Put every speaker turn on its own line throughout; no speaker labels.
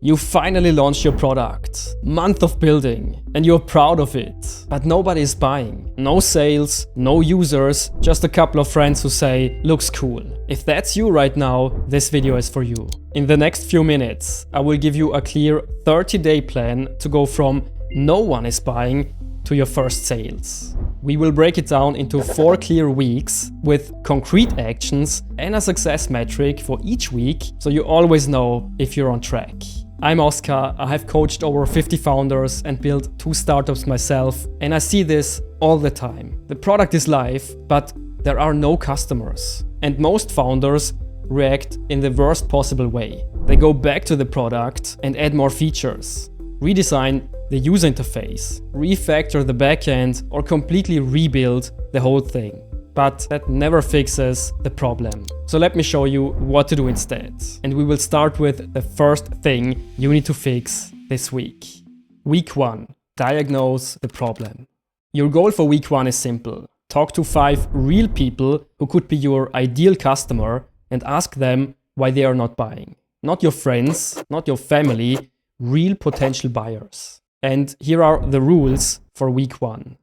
You finally launched your product, month of building, and you're proud of it. But nobody is buying. No sales, no users, just a couple of friends who say, looks cool. If that's you right now, this video is for you. In the next few minutes, I will give you a clear 30-day plan to go from no one is buying to your first sales. We will break it down into 4 clear weeks with concrete actions and a success metric for each week, so you always know if you're on track. I'm Oskar, I have coached over 50 founders and built 2 startups myself, and I see this all the time. The product is live, but there are no customers. And most founders react in the worst possible way. They go back to the product and add more features, redesign the user interface, refactor the backend, or completely rebuild the whole thing. But that never fixes the problem. So let me show you what to do instead. And we will start with the first thing you need to fix this week. Week 1. Diagnose the problem. Your goal for week 1 is simple. Talk to 5 real people who could be your ideal customer and ask them why they are not buying. Not your friends, not your family, real potential buyers. And here are the rules for week 1.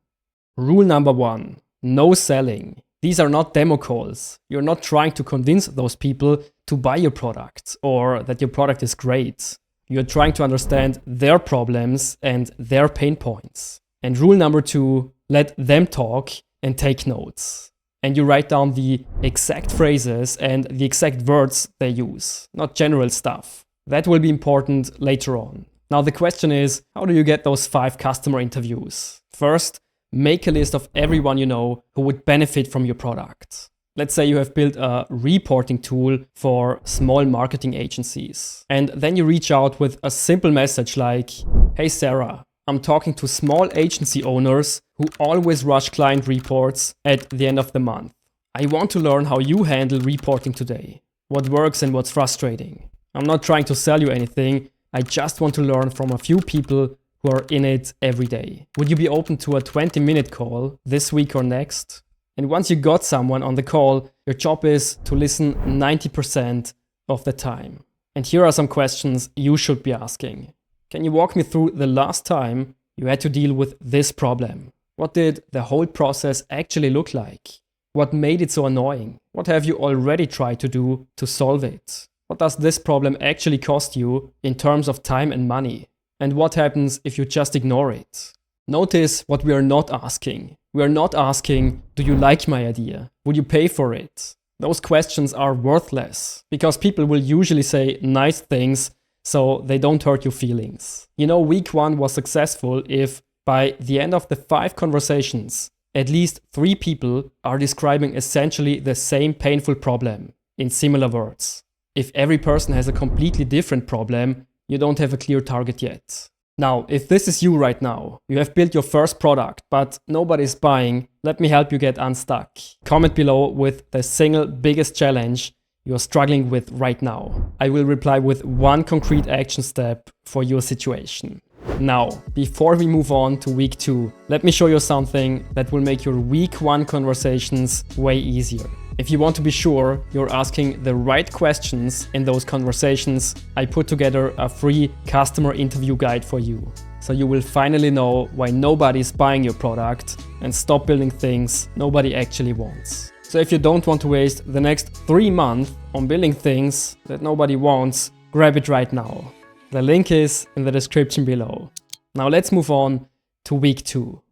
Rule number 1. No selling. These are not demo calls. You're not trying to convince those people to buy your product or that your product is great. You're trying to understand their problems and their pain points. And rule number 2, let them talk and take notes. And you write down the exact phrases and the exact words they use, not general stuff. That will be important later on. Now the question is, how do you get those 5 customer interviews? First, make a list of everyone you know who would benefit from your product. Let's say you have built a reporting tool for small marketing agencies. And then you reach out with a simple message like, hey Sarah, I'm talking to small agency owners who always rush client reports at the end of the month. I want to learn how you handle reporting today, what works and what's frustrating. I'm not trying to sell you anything, I just want to learn from a few people who are in it every day. Would you be open to a 20-minute call this week or next? And once you got someone on the call, your job is to listen 90% of the time. And here are some questions you should be asking. Can you walk me through the last time you had to deal with this problem? What did the whole process actually look like? What made it so annoying? What have you already tried to do to solve it? What does this problem actually cost you in terms of time and money? And what happens if you just ignore it? Notice what we are not asking. We are not asking, do you like my idea? Would you pay for it? Those questions are worthless because people will usually say nice things so they don't hurt your feelings. You know, week 1 was successful if by the end of the 5 conversations, at least 3 people are describing essentially the same painful problem in similar words. If every person has a completely different problem, you don't have a clear target yet. Now, if this is you right now, you have built your first product, but nobody is buying, let me help you get unstuck. Comment below with the single biggest challenge you're struggling with right now. I will reply with 1 concrete action step for your situation. Now, before we move on to week 2, let me show you something that will make your week 1 conversations way easier. If you want to be sure you're asking the right questions in those conversations, I put together a free customer interview guide for you. So you will finally know why nobody is buying your product and stop building things nobody actually wants. So if you don't want to waste the next 3 months on building things that nobody wants, grab it right now. The link is in the description below. Now let's move on to week 2.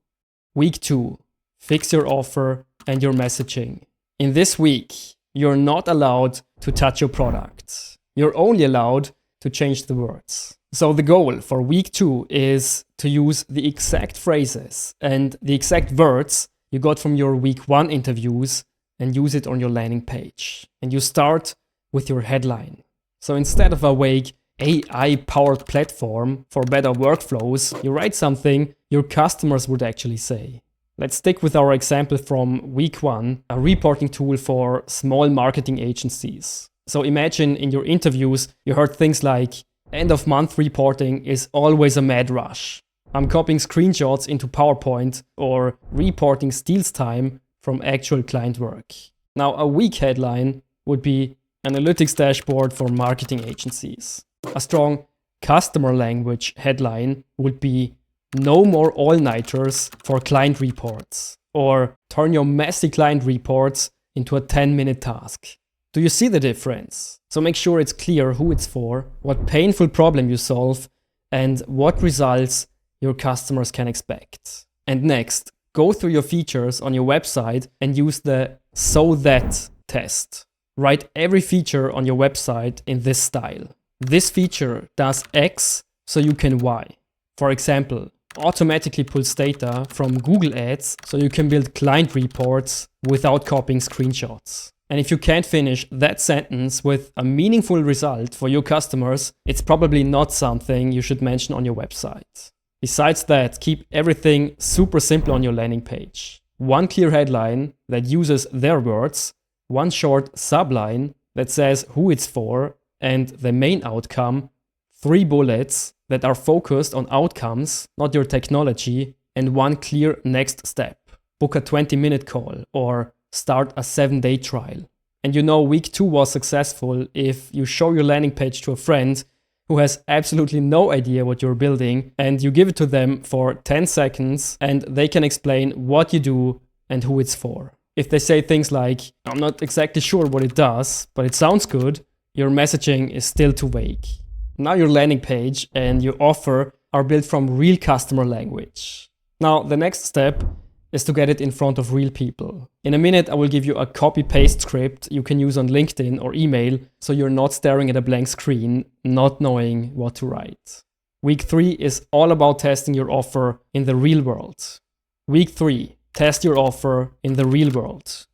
Week 2. Fix your offer and your messaging. In this week, you're not allowed to touch your product. You're only allowed to change the words. So the goal for week 2 is to use the exact phrases and the exact words you got from your week 1 interviews and use it on your landing page. And you start with your headline. So instead of a vague AI-powered platform for better workflows, you write something your customers would actually say. Let's stick with our example from week 1, a reporting tool for small marketing agencies. So imagine in your interviews, you heard things like, end of month reporting is always a mad rush. I'm copying screenshots into PowerPoint, or reporting steals time from actual client work. Now a weak headline would be analytics dashboard for marketing agencies. A strong customer language headline would be "No more all-nighters for client reports," or "Turn your messy client reports into a 10-minute task." Do you see the difference? So make sure it's clear who it's for, what painful problem you solve, and what results your customers can expect. And next, go through your features on your website and use the "so that" test. Write every feature on your website in this style. This feature does X, so you can Y. For example, automatically pulls data from Google Ads, so you can build client reports without copying screenshots. And if you can't finish that sentence with a meaningful result for your customers, it's probably not something you should mention on your website. Besides that, keep everything super simple on your landing page. One clear headline that uses their words, one short subline that says who it's for and the main outcome, 3 bullets that are focused on outcomes, not your technology, and one clear next step. Book a 20-minute call or start a 7-day trial. And you know week 2 was successful if you show your landing page to a friend who has absolutely no idea what you're building and you give it to them for 10 seconds and they can explain what you do and who it's for. If they say things like, "I'm not exactly sure what it does, but it sounds good," your messaging is still too vague. Now your landing page and your offer are built from real customer language. Now the next step is to get it in front of real people. In a minute, I will give you a copy-paste script you can use on LinkedIn or email, so you're not staring at a blank screen, not knowing what to write. Week 3 is all about testing your offer in the real world. Week 3, test your offer in the real world.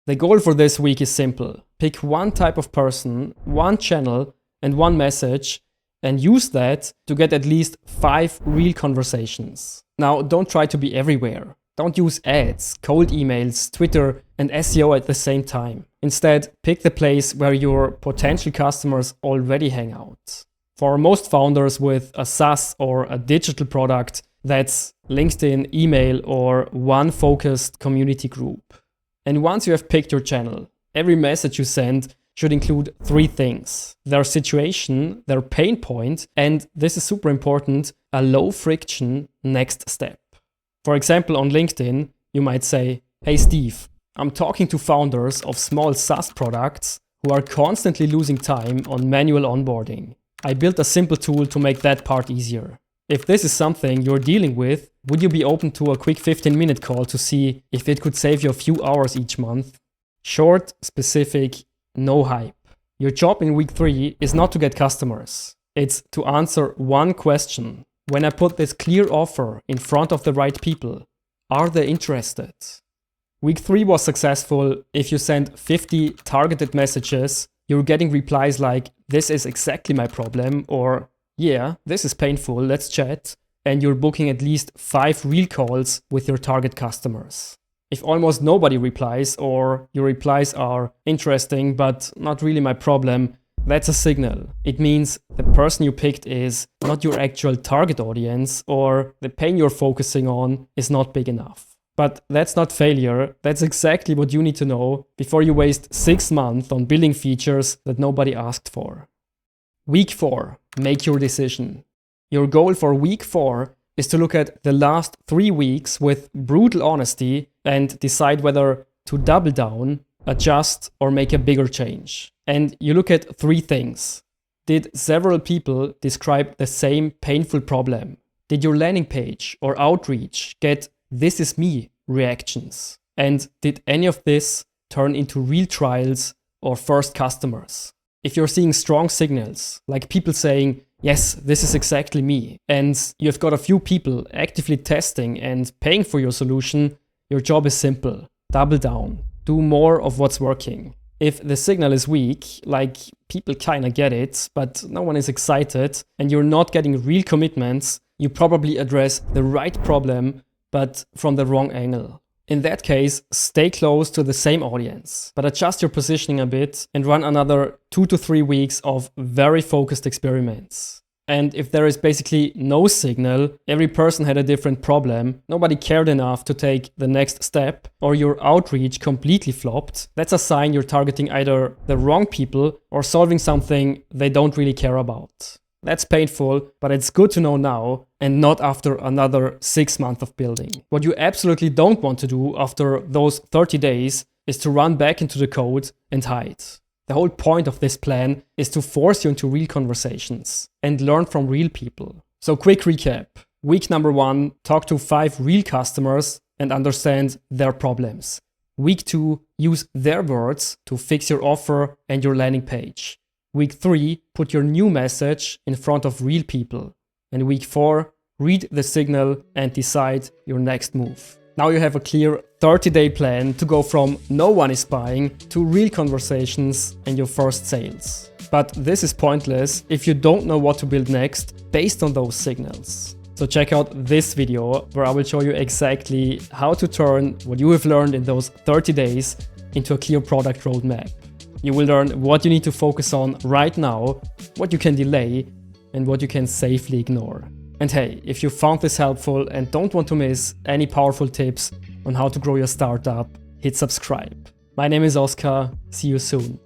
The goal for this week is simple. Pick one type of person, one channel, and one message, and use that to get at least 5 real conversations. Now, don't try to be everywhere. Don't use ads, cold emails, Twitter, and SEO at the same time. Instead, pick the place where your potential customers already hang out. For most founders with a SaaS or a digital product, that's LinkedIn, email, or one focused community group. And once you have picked your channel, every message you send should include 3 things: their situation, their pain point, and this is super important, a low friction next step. For example, on LinkedIn, you might say, "Hey Steve, I'm talking to founders of small SaaS products who are constantly losing time on manual onboarding. I built a simple tool to make that part easier. If this is something you're dealing with, would you be open to a quick 15-minute call to see if it could save you a few hours each month?" Short, specific, no hype. Your job in week 3 is not to get customers. It's to answer one question. When I put this clear offer in front of the right people, are they interested? Week 3 was successful if you send 50 targeted messages, you're getting replies like, "This is exactly my problem," or "Yeah, this is painful, let's chat," and you're booking at least 5 real calls with your target customers. If almost nobody replies, or your replies are interesting but not really my problem, that's a signal. It means the person you picked is not your actual target audience, or the pain you're focusing on is not big enough. But that's not failure, that's exactly what you need to know before you waste 6 months on building features that nobody asked for. Week 4, make your decision. Your goal for week 4 is to look at the last 3 weeks with brutal honesty and decide whether to double down, adjust, or make a bigger change. And you look at 3 things. Did several people describe the same painful problem? Did your landing page or outreach get "this is me" reactions? And did any of this turn into real trials or first customers? If you're seeing strong signals, like people saying, "Yes, this is exactly me," and you've got a few people actively testing and paying for your solution, your job is simple. Double down. Do more of what's working. If the signal is weak, like people kind of get it, but no one is excited, and you're not getting real commitments, you probably address the right problem, but from the wrong angle. In that case, stay close to the same audience, but adjust your positioning a bit and run another 2 to 3 weeks of very focused experiments. And if there is basically no signal, every person had a different problem, nobody cared enough to take the next step, or your outreach completely flopped, that's a sign you're targeting either the wrong people or solving something they don't really care about. That's painful, but it's good to know now and not after another 6 months of building. What you absolutely don't want to do after those 30 days is to run back into the code and hide. The whole point of this plan is to force you into real conversations and learn from real people. So quick recap. Week number 1, talk to 5 real customers and understand their problems. Week 2, use their words to fix your offer and your landing page. Week 3, put your new message in front of real people. And week 4, read the signal and decide your next move. Now you have a clear 30-day plan to go from no one is buying to real conversations and your first sales. But this is pointless if you don't know what to build next based on those signals. So check out this video where I will show you exactly how to turn what you have learned in those 30 days into a clear product roadmap. You will learn what you need to focus on right now, what you can delay, and what you can safely ignore. And hey, if you found this helpful and don't want to miss any powerful tips on how to grow your startup, hit subscribe. My name is Oskar. See you soon.